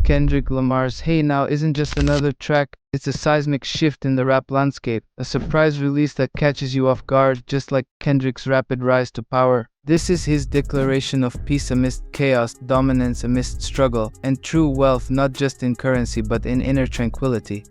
Kendrick Lamar's Hey Now isn't just another track, it's a seismic shift in the rap landscape, a surprise release that catches you off guard, just like Kendrick's rapid rise to power. This is his declaration of peace amidst chaos, dominance amidst struggle, and true wealth not just in currency but in inner tranquility.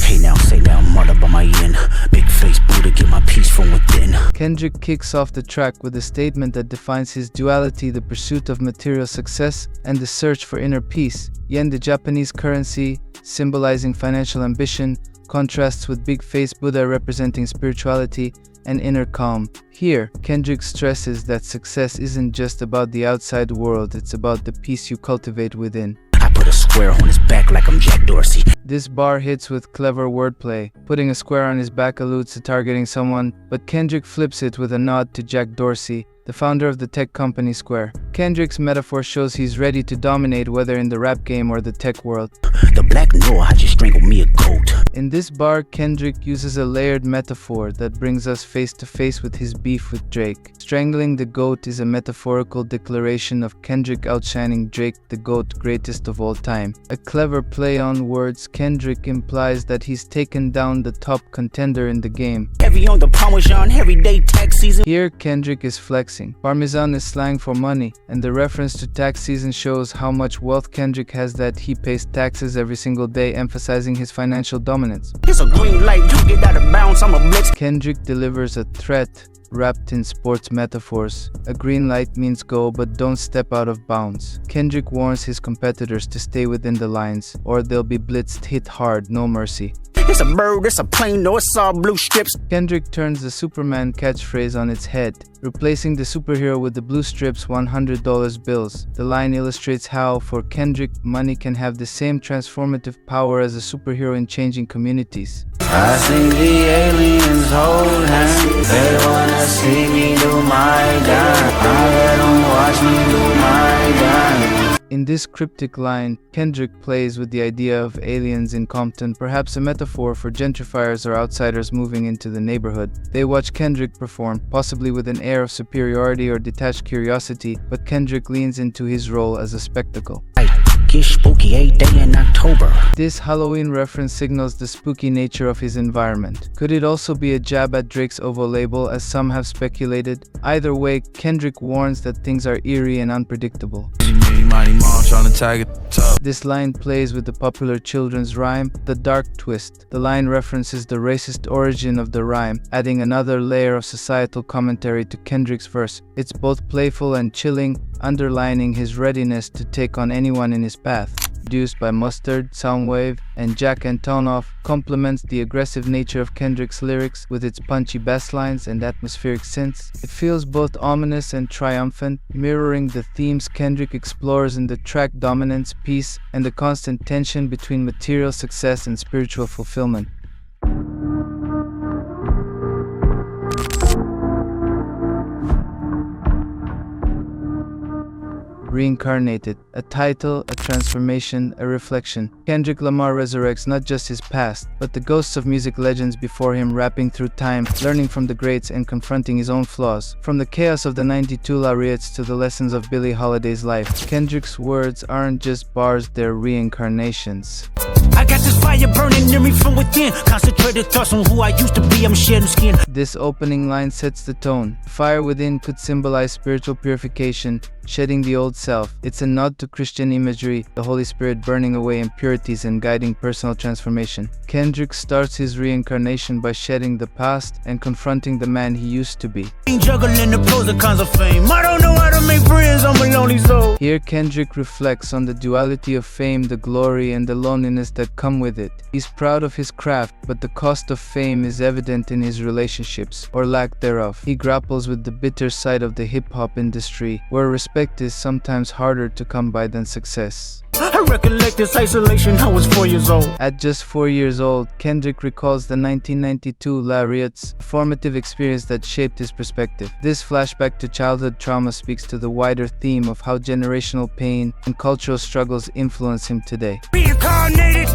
Hey now, say now, mother by my end. Big face Buddha, get my peace from within. Kendrick kicks off the track with a statement that defines his duality: the pursuit of material success and the search for inner peace. Yen, the Japanese currency, symbolizing financial ambition, contrasts with big face Buddha representing spirituality and inner calm. Here, Kendrick stresses that success isn't just about the outside world, it's about the peace you cultivate within. I put a square on his back like I'm Jack Dorsey. This bar hits with clever wordplay. Putting a square on his back alludes to targeting someone, but Kendrick flips it with a nod to Jack Dorsey, the founder of the tech company Square. Kendrick's metaphor shows he's ready to dominate, whether in the rap game or the tech world. The black Noah, I just strangled me a goat. In this bar, Kendrick uses a layered metaphor that brings us face to face with his beef with Drake. Strangling the goat is a metaphorical declaration of Kendrick outshining Drake, the GOAT, greatest of all time. A clever play on words, Kendrick implies that he's taken down the top contender in the game. Heavy on the Parmesan, everyday tax season. Here, Kendrick is flexing. Parmesan is slang for money, and the reference to tax season shows how much wealth Kendrick has, that he pays taxes every single day, emphasizing his financial dominance. It's a green light, don't get out of bounds, I'm a blitz. Kendrick delivers a threat wrapped in sports metaphors. A green light means go, but don't step out of bounds. Kendrick warns his competitors to stay within the lines, or they'll be blitzed, hit hard, no mercy. It's a bird, it's a plane, no, it's all blue strips. Kendrick turns the Superman catchphrase on its head, replacing the superhero with the blue strips $100 bills. The line illustrates how, for Kendrick, money can have the same transformative power as a superhero in changing communities. I see the aliens hold hands. They wanna see me do my dance. I let them watch me do my dance. In this cryptic line, Kendrick plays with the idea of aliens in Compton, perhaps a metaphor for gentrifiers or outsiders moving into the neighborhood. They watch Kendrick perform, possibly with an air of superiority or detached curiosity, but Kendrick leans into his role as a spectacle. Get spooky 8 day in October. This Halloween reference signals the spooky nature of his environment. Could it also be a jab at Drake's OVO label, as some have speculated? Either way, Kendrick warns that things are eerie and unpredictable. This line plays with the popular children's rhyme, The Dark Twist. The line references the racist origin of the rhyme, adding another layer of societal commentary to Kendrick's verse. It's both playful and chilling, underlining his readiness to take on anyone in his path. Produced by Mustard, Soundwave, and Jack Antonoff, complements the aggressive nature of Kendrick's lyrics with its punchy bass lines and atmospheric synths. It feels both ominous and triumphant, mirroring the themes Kendrick explores in the track: dominance, peace, and the constant tension between material success and spiritual fulfillment. Reincarnated, a title, a transformation, a reflection. Kendrick Lamar resurrects not just his past, but the ghosts of music legends before him, rapping through time, learning from the greats and confronting his own flaws. From the chaos of the 92 laureates to the lessons of Billie Holiday's life, Kendrick's words aren't just bars, they're reincarnations. I got this fire burning in me from within. Concentrated thoughts on who I used to be, I'm shedding skin. This opening line sets the tone. Fire within could symbolize spiritual purification, shedding the old self. It's a nod to Christian imagery, the Holy Spirit burning away impurities and guiding personal transformation. Kendrick starts his reincarnation by shedding the past and confronting the man he used to be. Juggling the pros and cons of fame. I don't know how to make friends, I'm a lonely soul. Here, Kendrick reflects on the duality of fame, the glory and the loneliness that come with it. He's proud of his craft, but the cost of fame is evident in his relationships, or lack thereof. He grapples with the bitter side of the hip-hop industry, where respect is sometimes harder to come by than success. I recollect this isolation, I was 4 years old. At just 4 years old, Kendrick recalls the 1992 laureates, a formative experience that shaped his perspective. This flashback to childhood trauma speaks to the wider theme of how generational pain and cultural struggles influence him today. Reincarnated,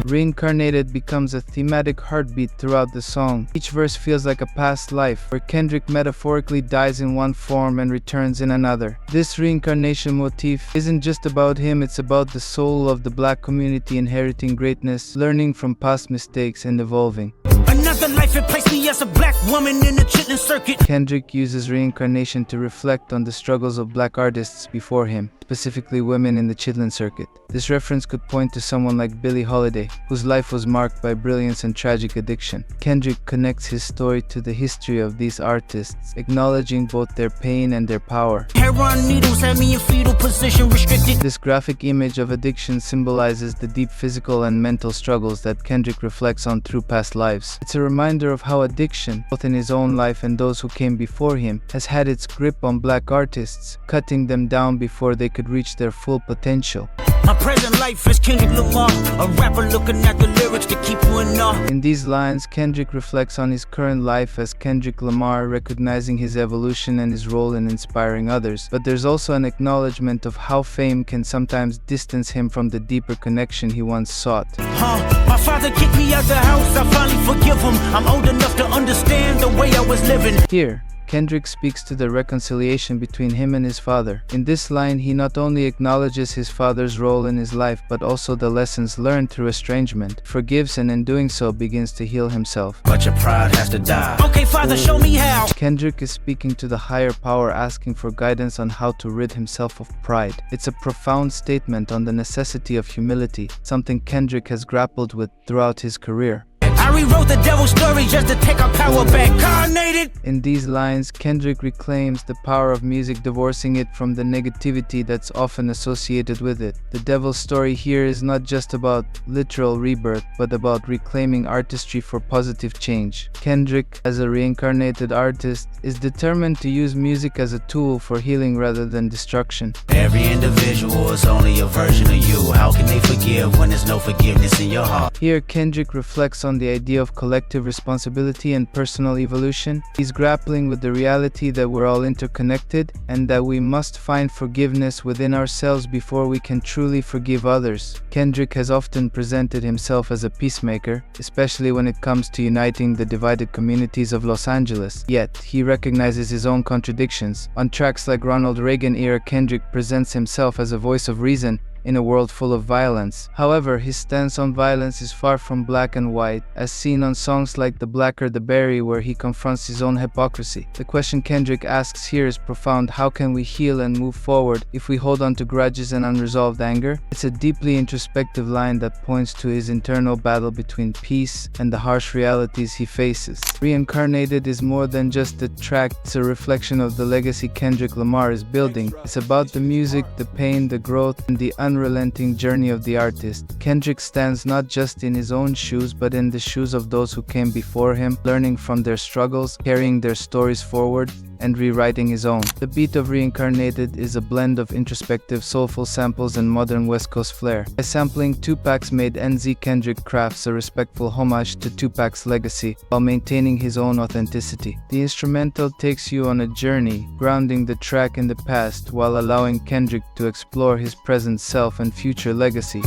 Reincarnated becomes a thematic heartbeat throughout the song. Each verse feels like a past life, where Kendrick metaphorically dies in one form and returns in another. This reincarnation motif isn't just about him, it's about the soul of the black community inheriting greatness, learning from past mistakes and evolving. Another life it placed me as a black woman in the chitlin circuit. Kendrick uses reincarnation to reflect on the struggles of black artists before him, specifically women in the chitlin circuit. This reference could point to someone like Billie Holiday, whose life was marked by brilliance and tragic addiction. Kendrick connects his story to the history of these artists, acknowledging both their pain and their power. Heroin needles had me in fetal position, restricted. This graphic image of addiction symbolizes the deep physical and mental struggles that Kendrick reflects on through past lives. It's a reminder of how addiction, both in his own life and those who came before him, has had its grip on black artists, cutting them down before they could reach their full potential. My present life is Kendrick Lamar, a rapper looking at the lyrics to keep you in awe. In these lines, Kendrick reflects on his current life as Kendrick Lamar, recognizing his evolution and his role in inspiring others. But there's also an acknowledgement of how fame can sometimes distance him from the deeper connection he once sought. My father kicked me out the house, I finally forgive him. I'm old enough to understand the way I was living. Here, Kendrick speaks to the reconciliation between him and his father. In this line, he not only acknowledges his father's role in his life, but also the lessons learned through estrangement, forgives, and in doing so begins to heal himself. But your pride has to die. Okay, father, show me how. Kendrick is speaking to the higher power, asking for guidance on how to rid himself of pride. It's a profound statement on the necessity of humility, something Kendrick has grappled with throughout his career. I rewrote the devil's story just to take our power back. Reincarnated. In these lines, Kendrick reclaims the power of music, divorcing it from the negativity that's often associated with it. The devil's story here is not just about literal rebirth, but about reclaiming artistry for positive change. Kendrick, as a reincarnated artist, is determined to use music as a tool for healing rather than destruction. Every individual is only a version of you. How can they forgive when there's no forgiveness in your heart? Here, Kendrick reflects on the idea of collective responsibility and personal evolution. He's grappling with the reality that we're all interconnected and that we must find forgiveness within ourselves before we can truly forgive others. Kendrick has often presented himself as a peacemaker, especially when it comes to uniting the divided communities of Los Angeles. Yet, he recognizes his own contradictions. On tracks like Ronald Reagan-era, Kendrick presents himself as a voice of reason in a world full of violence. However, his stance on violence is far from black and white, as seen on songs like The Blacker the Berry, where he confronts his own hypocrisy. The question Kendrick asks here is profound: how can we heal and move forward if we hold on to grudges and unresolved anger? It's a deeply introspective line that points to his internal battle between peace and the harsh realities he faces. Reincarnated is more than just a track, it's a reflection of the legacy Kendrick Lamar is building. It's about the music, the pain, the growth, and the unrelenting journey of the artist. Kendrick stands not just in his own shoes, but in the shoes of those who came before him, learning from their struggles, carrying their stories forward, and rewriting his own. The beat of Reincarnated is a blend of introspective, soulful samples and modern West Coast flair. By sampling Tupac's made NZ, Kendrick crafts a respectful homage to Tupac's legacy while maintaining his own authenticity. The instrumental takes you on a journey, grounding the track in the past while allowing Kendrick to explore his present self and future legacy.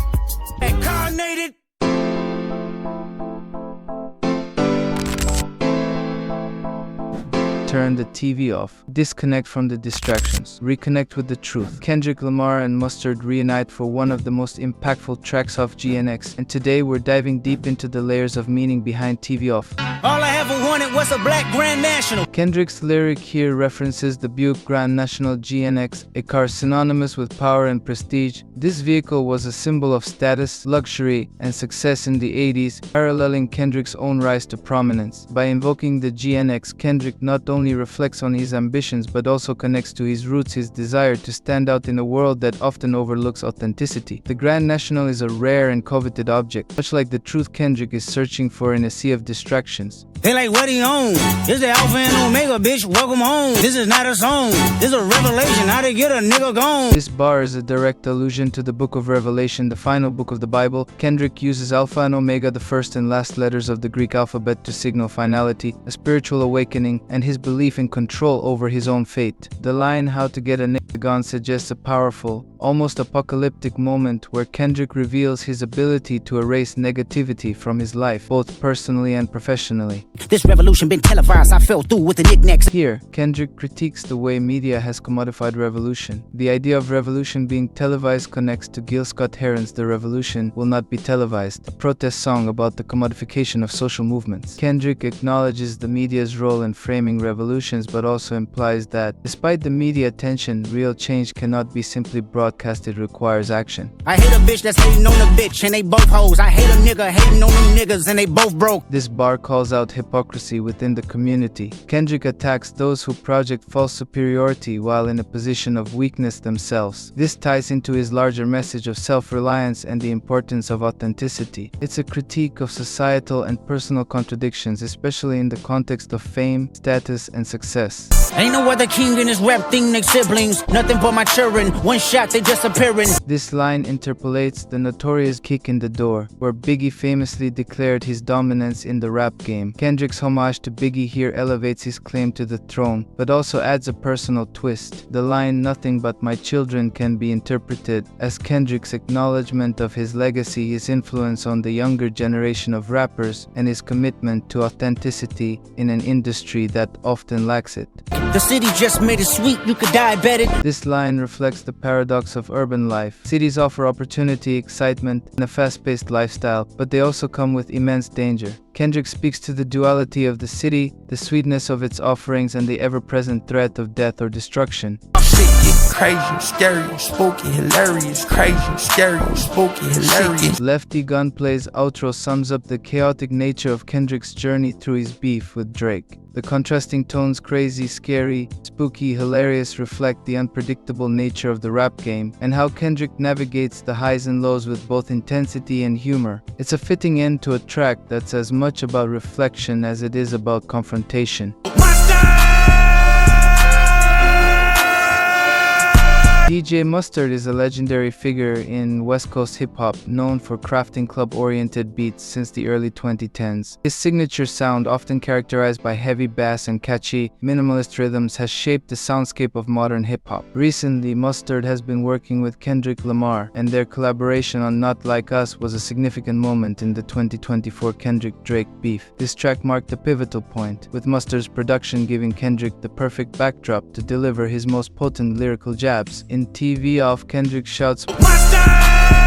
Reincarnated. Turn the TV off. Disconnect from the distractions. Reconnect with the truth. Kendrick Lamar and Mustard reunite for one of the most impactful tracks off GNX, and today we're diving deep into the layers of meaning behind TV Off. All I ever wanted was a black Grand National. Kendrick's lyric here references the Buick Grand National GNX, a car synonymous with power and prestige. This vehicle was a symbol of status, luxury, and success in the 80s, paralleling Kendrick's own rise to prominence. By invoking the GNX, Kendrick not only reflects on his ambitions but also connects to his roots, his desire to stand out in a world that often overlooks authenticity. The Grand National is a rare and coveted object, much like the truth Kendrick is searching for in a sea of distractions. They like, what he own? This the Alpha and Omega, bitch, welcome home. This is not a song, this is a revelation, how to get a nigga gone. This bar is a direct allusion to the Book of Revelation, the final book of the Bible. Kendrick uses Alpha and Omega, the first and last letters of the Greek alphabet, to signal finality, a spiritual awakening, and his belief in control over his own fate. The line, how to get a nigga gone, suggests a powerful, almost apocalyptic moment where Kendrick reveals his ability to erase negativity from his life, both personally and professionally. This revolution been televised, I fell through with the knickknacks. Here, Kendrick critiques the way media has commodified revolution. The idea of revolution being televised connects to Gil Scott-Heron's The Revolution Will Not Be Televised, a protest song about the commodification of social movements. Kendrick acknowledges the media's role in framing revolutions, but also implies that, despite the media attention, real change cannot be simply broadcast, it requires action. I hate a bitch that's hating on a bitch and they both hoes. I hate a nigga hating on them niggas and they both broke. This bar calls out hypocrisy within the community. Kendrick attacks those who project false superiority while in a position of weakness themselves. This ties into his larger message of self-reliance and the importance of authenticity. It's a critique of societal and personal contradictions, especially in the context of fame, status, and success. Ain't no other king in this rap thing, they siblings. Nothing but my children, one shot they just appearing. This line interpolates the notorious Kick in the Door, where Biggie famously declared his dominance in the rap game. Kendrick's homage to Biggie here elevates his claim to the throne, but also adds a personal twist. The line "nothing but my children" can be interpreted as Kendrick's acknowledgement of his legacy, his influence on the younger generation of rappers, and his commitment to authenticity in an industry that often lacks it. The city just made it sweet, you could diabetic. This line reflects the paradox of urban life. Cities offer opportunity, excitement, and a fast-paced lifestyle, but they also come with immense danger. Kendrick speaks to the duality of the city, the sweetness of its offerings, and the ever-present threat of death or destruction. Shit get crazy, scary, spooky, hilarious, crazy, scary, spooky, hilarious. Lefty Gunplay's outro sums up the chaotic nature of Kendrick's journey through his beef with Drake. The contrasting tones crazy, scary, spooky, hilarious reflect the unpredictable nature of the rap game and how Kendrick navigates the highs and lows with both intensity and humor. It's a fitting end to a track that's as much about reflection as it is about confrontation. DJ Mustard is a legendary figure in West Coast hip-hop, known for crafting club-oriented beats since the early 2010s. His signature sound, often characterized by heavy bass and catchy, minimalist rhythms, has shaped the soundscape of modern hip-hop. Recently, Mustard has been working with Kendrick Lamar, and their collaboration on Not Like Us was a significant moment in the 2024 Kendrick-Drake beef. This track marked a pivotal point, with Mustard's production giving Kendrick the perfect backdrop to deliver his most potent lyrical jabs. In TV Off, Kendrick shouts,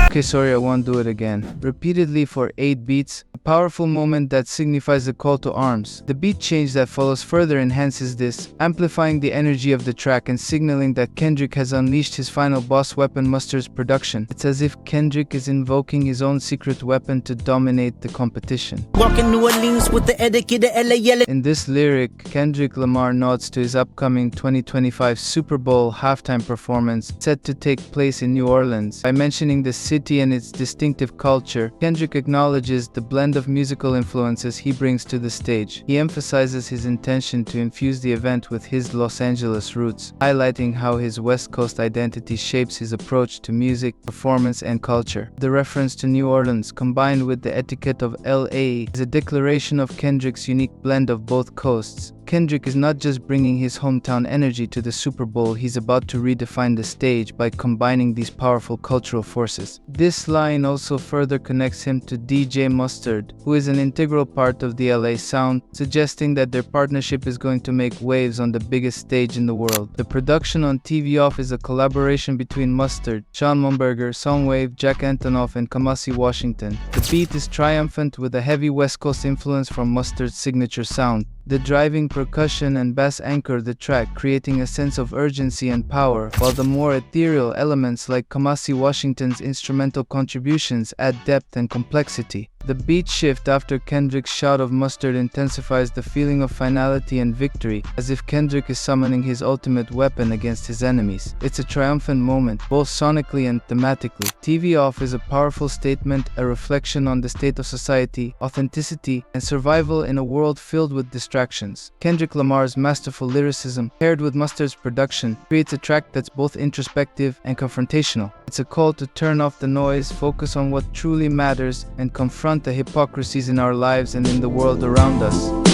"Okay, sorry, I won't do it again," repeatedly for 8 beats, a powerful moment that signifies a call to arms. The beat change that follows further enhances this, amplifying the energy of the track and signaling that Kendrick has unleashed his final boss weapon, Mustard's production. It's as if Kendrick is invoking his own secret weapon to dominate the competition. Walking New Orleans with the etiquette of LA yelling. In this lyric, Kendrick Lamar nods to his upcoming 2025 Super Bowl halftime performance set to take place in New Orleans. By mentioning the city and its distinctive culture, Kendrick acknowledges the blend of musical influences he brings to the stage. He emphasizes his intention to infuse the event with his Los Angeles roots, highlighting how his West Coast identity shapes his approach to music, performance, and culture. The reference to New Orleans, combined with the etiquette of LA, is a declaration of Kendrick's unique blend of both coasts. Kendrick is not just bringing his hometown energy to the Super Bowl, he's about to redefine the stage by combining these powerful cultural forces. This line also further connects him to DJ Mustard, who is an integral part of the LA sound, suggesting that their partnership is going to make waves on the biggest stage in the world. The production on TV Off is a collaboration between Mustard, Sean Mumberger, Soundwave, Jack Antonoff, and Kamasi Washington. The beat is triumphant with a heavy West Coast influence from Mustard's signature sound. The driving percussion and bass anchor the track, creating a sense of urgency and power, while the more ethereal elements like Kamasi Washington's instrumental contributions add depth and complexity. The beat shift after Kendrick's shout of Mustard intensifies the feeling of finality and victory, as if Kendrick is summoning his ultimate weapon against his enemies. It's a triumphant moment, both sonically and thematically. TV Off is a powerful statement, a reflection on the state of society, authenticity, and survival in a world filled with distractions. Kendrick Lamar's masterful lyricism, paired with Mustard's production, creates a track that's both introspective and confrontational. It's a call to turn off the noise, focus on what truly matters, and confront the hypocrisies in our lives and in the world around us.